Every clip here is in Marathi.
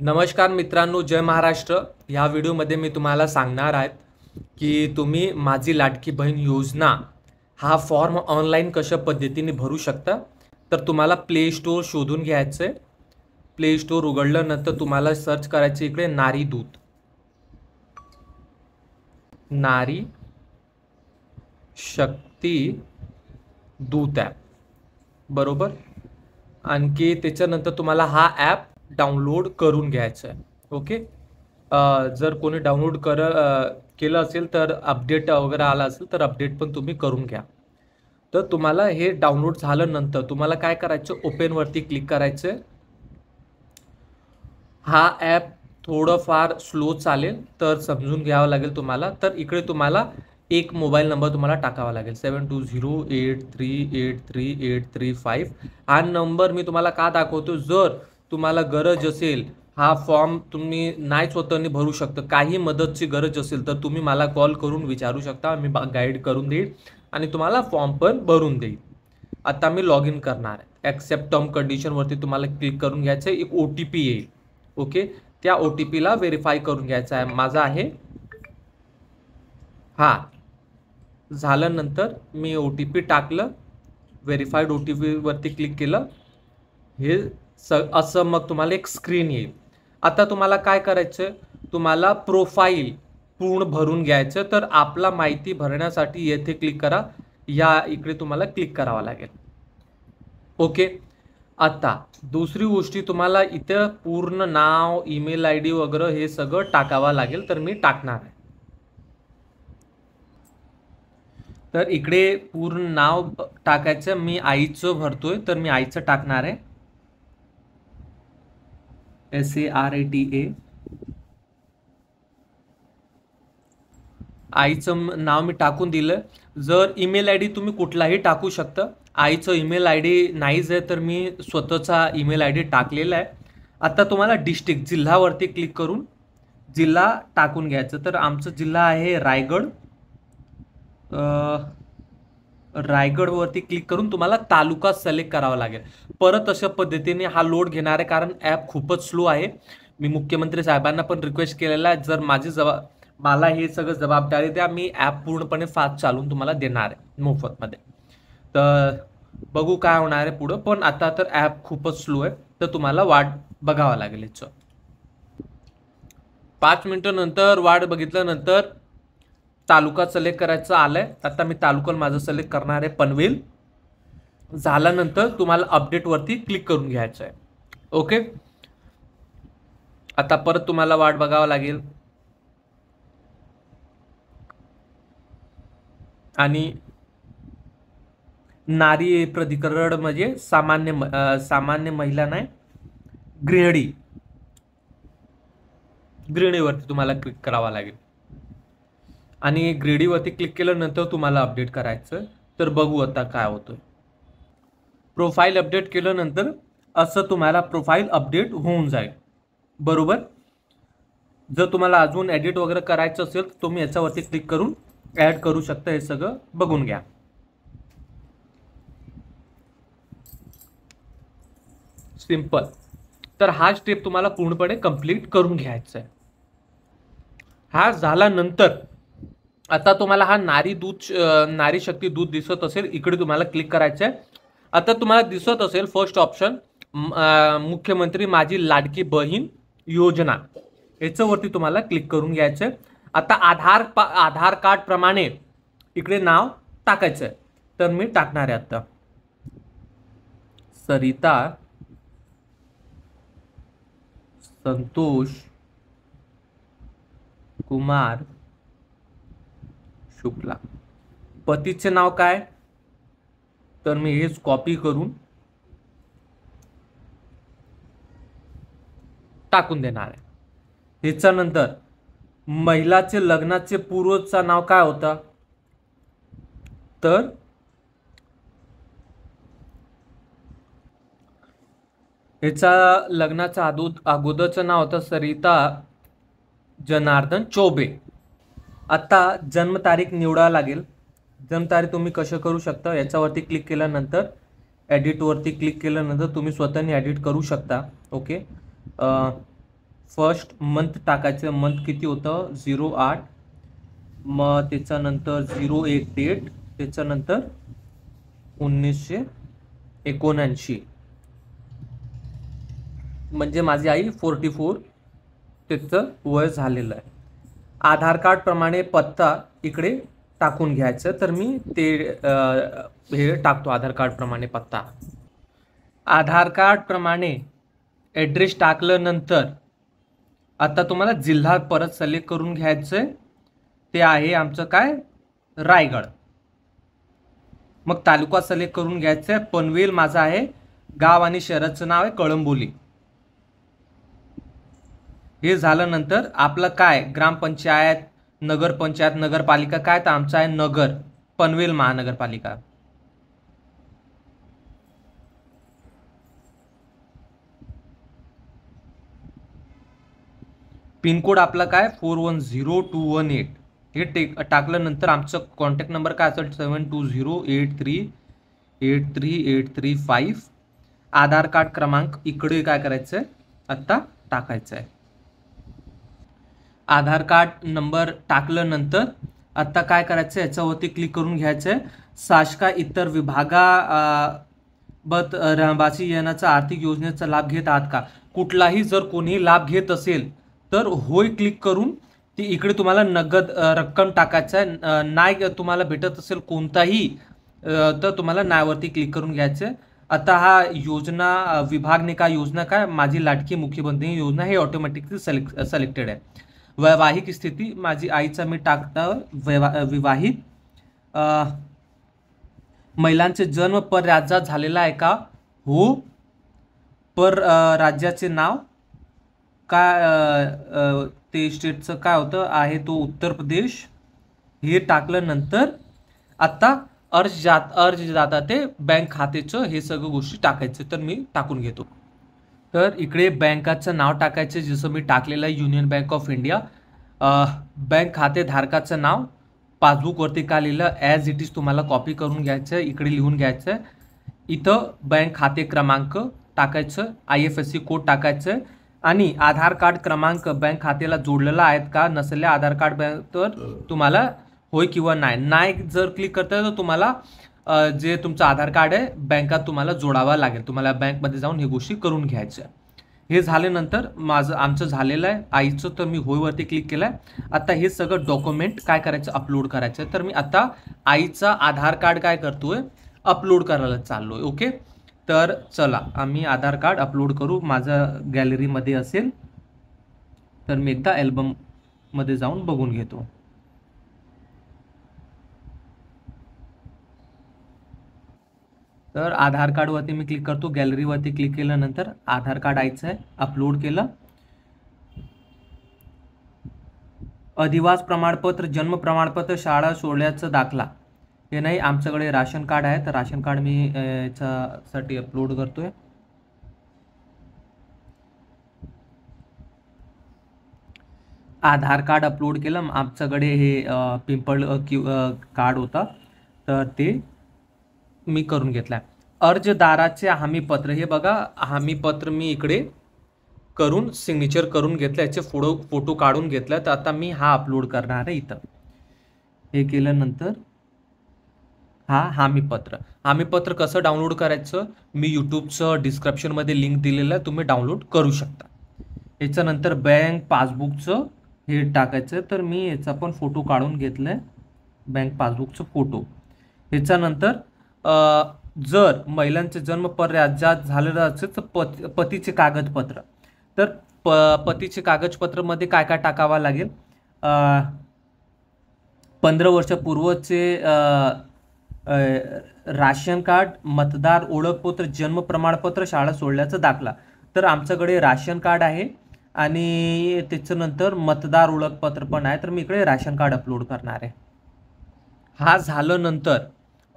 नमस्कार मित्रांनो, जय महाराष्ट्र. ह्या व्हिडिओमध्ये मी तुम्हाला सांगणार आहे की तुम्ही माझी लाडकी बहीण योजना हा फॉर्म ऑनलाईन कशा पद्धतीने भरू शकता. तर तुम्हाला प्ले स्टोअर शोधून घ्यायचं आहे. प्ले स्टोअर उघडल्यानंतर तुम्हाला सर्च करायचं इकडे नारी दूत, नारी शक्ती दूत ॲप, बरोबर. आणखी त्याच्यानंतर तुम्हाला हा ॲप डाउनलोड करून घ्यायचा आहे. ओके. जर कोणी डाउनलोड केलं असेल तर अपडेट वगैरे आला असेल तर अपडेट पण तुम्ही करून घ्या. तर तुम्हाला हे डाउनलोड झाल्यानंतर तुम्हाला काय करायचं, ओपनवरती क्लिक करायचं. हा ॲप थोडंफार स्लो चालेल तर समजून घ्यावं लागेल तुम्हाला. तर इकडे तुम्हाला एक मोबाईल नंबर तुम्हाला टाकावा लागेल, 7208383835. हा नंबर मी तुम्हाला का दाखवतो, जर तुम्हाला गरज असेल, हा फॉर्म तुम्ही नाही स्वतःने भरू शकता, काही मदतची गरज असेल तर तुम्ही मला कॉल करून विचारू शकता. मी गाईड करून देईल आणि तुम्हाला फॉर्म पण भरून देईल. आता मी लॉग इन करणार आहे. ॲक्सेप्ट टर्म कंडिशनवरती तुम्हाला क्लिक करून घ्यायचं आहे. एक OTP येईल. ओके. त्या OTPला व्हेरीफाय करून घ्यायचा आहे. माझा आहे हा. झाल्यानंतर मी OTP टाकलं, व्हेरीफाईड OTP वरती क्लिक केलं. हे असं मग तुम्हाला एक स्क्रीन येईल. आता तुम्हाला काय करायचं, तुम्हाला प्रोफाईल पूर्ण भरून घ्यायचं. तर आपला माहिती भरण्यासाठी येथे क्लिक करा, या इकडे तुम्हाला क्लिक करावं लागेल. ओके. आता दुसरी गोष्टी तुम्हाला इथं पूर्ण नाव, ईमेल ID वगैरे हे सगळं टाकावं लागेल. तर मी टाकणार आहे. तर इकडे पूर्ण नाव टाकायचं. मी आईचं भरतोय तर मी आईचं टाकणार आहे, SARATA. आईचं नाव मी टाकून दिलं. जर ईमेल ID तुम्ही कुठलाही टाकू शकता. आईचं ईमेल ID नाहीच आहे तर मी स्वतःचा ईमेल ID टाकलेला आहे. आता तुम्हाला डिस्ट्रिक्ट, जिल्हावरती क्लिक करून जिल्हा टाकून घ्यायचं. तर आमचा जिल्हा आहे रायगड. रायगडवरती क्लिक करून तुम्हाला तालुका सिलेक्ट करावा लागेल. परत अशा पद्धतीने हा लोड घेणार आहे कारण ॲप खूपच स्लो आहे. मी मुख्यमंत्री साहेबांना पण रिक्वेस्ट केलेला आहे, जर मला हे सगळं जबाबदारी द्या, मी ॲप पूर्णपणे फास्ट चालून तुम्हाला देणार आहे मोफतमध्ये. तर बघू काय होणार आहे पुढं. पण आता तर ॲप खूपच स्लो आहे तर तुम्हाला वाट बघावं लागेल. याचं 5 मिनिटं नंतर वाट बघितल्यानंतर तालुका सिलेक्ट करायचं आलंय. आता मी तालुका माझं सिलेक्ट करणार आहे, पनवेल. झाल्यानंतर तुम्हाला अपडेटवरती क्लिक करून घ्यायचं आहे. ओके. आता परत तुम्हाला वाट बघावं लागेल. आणि नारी प्राधिकरण म्हणजे सामान्य महिला नाही, गृहिणीवरती तुम्हाला क्लिक करावा लागेल. आणि गृहिणीवरती क्लिक केल्यानंतर तुम्हाला अपडेट करायचं. तर बघू आता काय होतं. प्रोफाईल अपडेट केल्यानंतर असं तुम्हाला प्रोफाईल अपडेट होऊन जाईल, बरोबर. जर तुम्हाला अजून एडिट वगैरे करायचं असेल तर तुम्ही याच्यावरती क्लिक करून ॲड करू शकता. हे सगळं बघून घ्या. सिंपल. तर हा स्टेप तुम्हाला पूर्णपणे कंप्लीट करून घ्यायचा आहे. हा झाल्यानंतर आता तुम्हाला हा नारी शक्ती दूत दिसत असेल, इकडे तुम्हाला क्लिक करायचं आहे. आता तुम्हाला दिसत असेल फर्स्ट ऑप्शन, मुख्यमंत्री माझी लाडकी बहीण योजना, याच्यावरती तुम्हाला क्लिक करून घ्यायचं आहे. आता आधार कार्ड प्रमाणे इकडे नाव टाकायचं आहे. तर मी टाकणार आहे आता सरिता संतोष कुमार शुक्ला. पतीचे नाव काय, तर मी हेच कॉपी करून टाकून देणार आहे. ह्याच्यानंतर महिलाचे लग्नाचे पूर्वचा नाव काय होता, तर ह्याचा लग्नाच्या अगोदरचं नाव होतं सरिता जनार्दन चौबे. आता जन्मतारीख निवडावं लागेल. जन्मतारीख तुम्ही कसं करू शकता, याच्यावरती क्लिक केल्यानंतर एडिटवरती क्लिक केल्यानंतर तुम्ही स्वतःने एडिट करू शकता. ओके. फर्स्ट मंथ टाकायचं, मंथ किती होतं 08, मग त्याच्यानंतर 01 डेट, त्याच्यानंतर 1979, म्हणजे माझी आई 44 त्याचं वय झालेलं आहे. आधार कार्ड प्रमाणे पत्ता इकडे टाकून घ्यायचं, तर मी ते हे टाकतो आधार कार्ड प्रमाणे पत्ता. आधार कार्ड प्रमाणे ॲड्रेस टाकल्यानंतर आता तुम्हाला जिल्हा परत सिलेक्ट करून घ्यायचं, ते आहे आमचं काय रायगड. मग तालुका सिलेक्ट करून घ्यायचं आहे पनवेल माझं आहे, गाव आणि शहराचं नाव आहे कळंबोली. हे झाल्यानंतर आपलं काय ग्रामपंचायत, नगरपंचायत, नगरपालिका काय, तर आमचं आहे नगर, पनवेल महानगरपालिका. पिनकोड आपला काय 410218. हे टाकल्यानंतर आमचं कॉन्टॅक्ट नंबर काय असेल 7208383835. आधार कार्ड क्रमांक इकडे काय करायचं आहे आत्ता टाकायचं आहे. आधार कार्ड नंबर टाकल्यानंतर आता काय करायचं आहे, याच्यावरती क्लिक करून घ्यायचं आहे. शासका इतर विभागाबत रहिवासी येण्याचा आर्थिक योजनेचा लाभ घेत आहात का. कुठलाही जर कोणी लाभ घेत असेल तर होय क्लिक करून ती इकडे तुम्हाला नगद रक्कम टाकायचं आहे. नाही तुम्हाला भेटत असेल कोणताही तर तुम्हाला नाहीवरती क्लिक करून घ्यायचं आहे. आता हा योजना विभागने का योजना काय माझी लाडकी मुख्यमंत्री योजना हे ऑटोमॅटिकली सिलेक्टेड आहे. वैवाहिक स्थिती माझी आईचा मी टाकता विवाहित. महिलांचे जन्म पर राज्यात झालेला आहे का, हो. पर राज्याचे नाव काय ते स्टेटचं काय होतं आहे तो उत्तर प्रदेश. हे टाकल्यानंतर आता अर्जदाता ते बँक खात्याचं हे सगळं गोष्टी टाकायचं, तर मी टाकून घेतो. तर इकडे बँकाचं नाव टाकायचं, जसं मी टाकलेलं आहे Union Bank of India. Bank खातेधारकाचं नाव पासबुकवरती का लिहिलं ॲज इट इज तुम्हाला कॉपी करून घ्यायचं, इकडे लिहून घ्यायचं. इथं बँक खाते क्रमांक टाकायचं, IFSC कोड टाकायचं आणि आधार कार्ड क्रमांक बँक खात्याला जोडलेला आहेत का, नसल्या आधार कार्ड तर तुम्हाला होय किंवा नाही जर क्लिक करता तर तुम्हाला जे तुमचं आधार कार्ड आहे बँकात तुम्हाला जोडावा लागेल. तुम्हाला बँकमध्ये जाऊन हे गोष्टी करून घ्यायच्या. हे झाल्यानंतर आमचं झालेलं आहे आईचं, तर मी होयवरती क्लिक केलं आहे. आता हे सगळं डॉक्युमेंट काय करायचं अपलोड करायचं, तर मी आता आईचा आधार कार्ड काय करतोय अपलोड करायला चाललोय. ओके, तर चला आम्ही आधार कार्ड अपलोड करू. माझं गॅलरीमध्ये असेल तर मी एकदा अल्बममध्ये जाऊन बघून घेतो. तर आधार कार्डवरती मी क्लिक करतो, गॅलरीवरती क्लिक केल्यानंतर आधार कार्ड आईचं आहे, अपलोड केलं. अधिवास प्रमाणपत्र, जन्म प्रमाणपत्र, शाळा सोडल्याचा दाखला हे नाही. आमच्याकडे राशन कार्ड आहे, तर राशन कार्ड मी याच्यासाठी अपलोड करतोय. आधार कार्ड अपलोड केलं. आमच्याकडे हे पिंपळ कार्ड होता, तर ते मी करून घेतलाय. अर्जदाराचे हमीपत्र, हे बघा हमीपत्र मी इकडे करून सिग्नेचर करून घेतलं, याचे फोटो काढून घेतला. तर आता मी हा अपलोड करणार आहे इथं. हे केल्यानंतर हा हमीपत्र कसं डाउनलोड करायचं मी यूट्यूबचं डिस्क्रिप्शनमध्ये लिंक दिलेलं आहे, तुम्ही डाउनलोड करू शकता. याच्यानंतर बँक पासबुकचं हे टाकायचं, तर मी याचा पण फोटो काढून घेतलाय, बँक पासबुकचं फोटो. याच्यानंतर जर महिलांचे जन्म परराज्यात झालेलं असेल तर पतीचे कागदपत्र, तर पतीचे कागदपत्रमध्ये काय काय टाकावं लागेल, 15 वर्षापूर्वचे राशन कार्ड, मतदार ओळखपत्र, जन्म प्रमाणपत्र, शाळा सोडल्याचा दाखला. तर आमच्याकडे राशन कार्ड आहे आणि त्याच्यानंतर मतदार ओळखपत्र पण आहे, तर मी इकडे राशन कार्ड अपलोड करणार आहे. हा झाल्यानंतर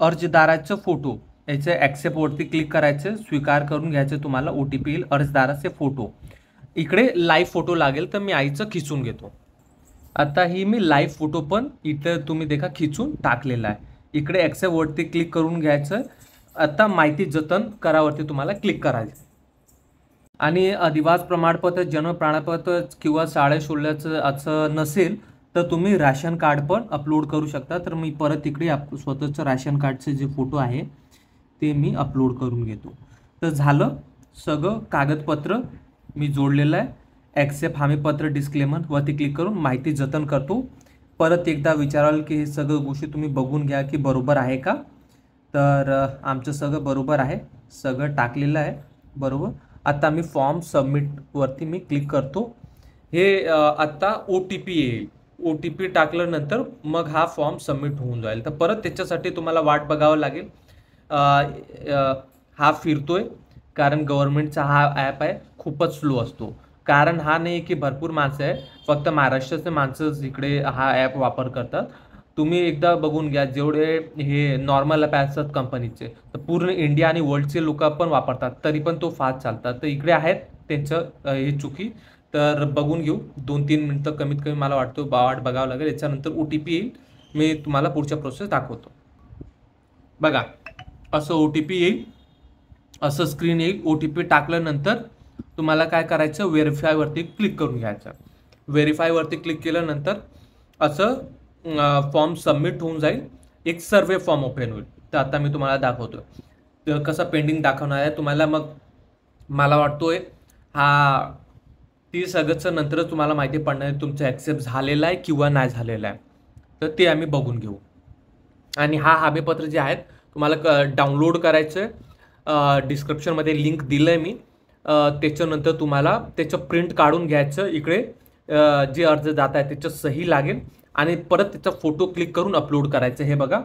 अर्जदाराचा फोटो, याचे ॲक्सेप्टवरती क्लिक करायचं, स्वीकार करून घ्यायचं. तुम्हाला OTP येईल, अर्जदाराचे फोटो. इकडे लाईव्ह फोटो लागेल, तर मी आईचं खिचून घेतो. आता ही मी लाईव्ह फोटो पण इथं तुम्ही देखा खिचून टाकलेला आहे. इकडे ॲक्सेप्टवरती क्लिक करून घ्यायचं. आता माहिती जतन करावरती तुम्हाला क्लिक करायचं. आणि अधिवास प्रमाणपत्र, जन्म प्रमाणपत्र किंवा शाळा शोधल्याचं असं नसेल तर तुम्ही राशन कार्ड पण अपलोड करू शकता. तर मी परत इकडे स्वतःचं राशन कार्डचे जे फोटो आहे ते मी अपलोड करून घेतो. तर झालं सगळं कागदपत्र मी जोडलेलं आहे. ॲक्सेप्ट हमीपत्र डिस्क्लेमर वरती क्लिक करून माहिती जतन करतो. परत एकदा विचाराल की हे सगळं गोष्टी तुम्ही बघून घ्या की बरोबर आहे का. तर आमचं सगळं बरोबर आहे, सगळं टाकलेलं आहे बरोबर. आता मी फॉर्म सबमिटवरती मी क्लिक करतो. हे आत्ता OTP येईल. OTP टाकल्यानंतर मग हा फॉर्म सबमिट होऊन जाईल. तर परत त्याच्यासाठी तुम्हाला वाट बघावं लागेल. हा फिरतोय कारण गव्हर्नमेंटचा हा ॲप आहे, खूपच स्लो असतो. कारण हा नाही की भरपूर माणसं आहे, फक्त महाराष्ट्राचे माणसंच इकडे हा ॲप वापर करतात. तुम्ही एकदा बघून घ्या, जेवढे हे नॉर्मल ॲप असतात कंपनीचे तर पूर्ण इंडिया आणि वर्ल्डचे लोक पण वापरतात, तरी पण तो फास्ट चालतात. तर इकडे आहेत त्यांचं हे चुकी. तर बघून घेऊ, 2-3 मिनटं कमीत कमी मला वाटतं वाट बघावं लागेल. याच्यानंतर OTP येईल, मी तुम्हाला पुढच्या प्रोसेस दाखवतो. बघा असं OTP येईल, असं स्क्रीन येईल. OTP टाकल्यानंतर तुम्हाला काय करायचं, व्हेरीफायवरती क्लिक करून घ्यायचं. व्हेरीफायवरती क्लिक केल्यानंतर असं फॉर्म सबमिट होऊन जाईल. एक सर्वे फॉर्म ओपन होईल. तर आता मी तुम्हाला दाखवतो तर कसं पेंडिंग दाखवणार आहे तुम्हाला. मग मला वाटतोय हा 30 ऑगस्टच्या नंतरच तुम्हाला माहिती पडणार आहे तुमचं ॲक्सेप्ट झालेलं आहे किंवा नाही झालेलं आहे. तर ते आम्ही बघून घेऊ. आणि हा हमीपत्र जे आहेत तुम्हाला डाउनलोड करायचं आहे. डिस्क्रिप्शनमध्ये लिंक दिलं आहे मी. त्याच्यानंतर तुम्हाला त्याचं प्रिंट काढून घ्यायचं. इकडे जे अर्जदाता आहे त्याचं सही लागेल आणि परत त्याचा फोटो क्लिक करून अपलोड करायचं. हे बघा,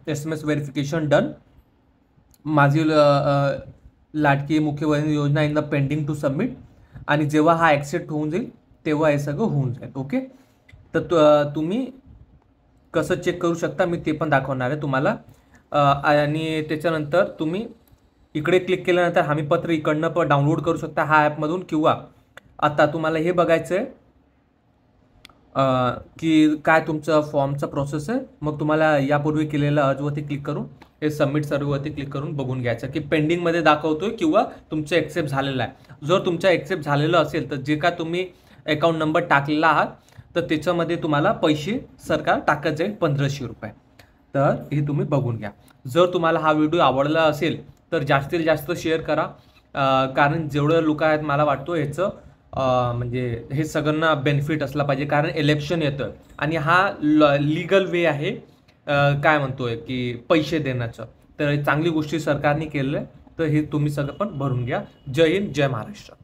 SMS व्हेरिफिकेशन डन, माझी लाडकी मुख्य बहीण योजना in the pending to submit. आणि जेव्हा हा ॲक्सेप्ट होऊन जाईल तेव्हा हे सगळं होऊन जाईल. ओके, तर तुम्ही कसं चेक करू शकता मी ते पण दाखवणार आहे तुम्हाला. आणि त्याच्यानंतर तुम्ही इकडे क्लिक केल्यानंतर हमीपत्र इकडनं पण डाउनलोड करू शकता हा ॲपमधून. किंवा आता तुम्हाला हे बघायचं आहे की काय तुमचं फॉर्मचा प्रोसेस आहे. मग तुम्हाला यापूर्वी केलेल्या अर्जवरती क्लिक करून हे सबमिट सर्ववरती क्लिक करून बघून घ्यायचं की पेंडिंगमध्ये दाखवतोय किंवा तुमचं ॲक्सेप्ट झालेलं आहे. जर तुमचं ॲक्सेप्ट झालेलं असेल तर जे का तुम्ही अकाउंट नंबर टाकलेला आहात तर त्याच्यामध्ये तुम्हाला पैसे सरकार टाकत जाईल 1500 रुपये. तर हे तुम्ही बघून घ्या. जर तुम्हाला हा व्हिडिओ आवडला असेल तर जास्तीत जास्त शेअर करा. कारण जेवढं लोक आहेत मला वाटतं ह्याचं म्हणजे हे सगळ्यांना बेनिफिट असला पाहिजे. कारण इलेक्शन येतं आणि हा लीगल वे आहे काय म्हणतोय की पैसे देण्याचं. तर चांगली गोष्टी सरकारने केलं आहे. तर हे तुम्ही सगळं पण भरून घ्या. जय हिंद, जय महाराष्ट्र.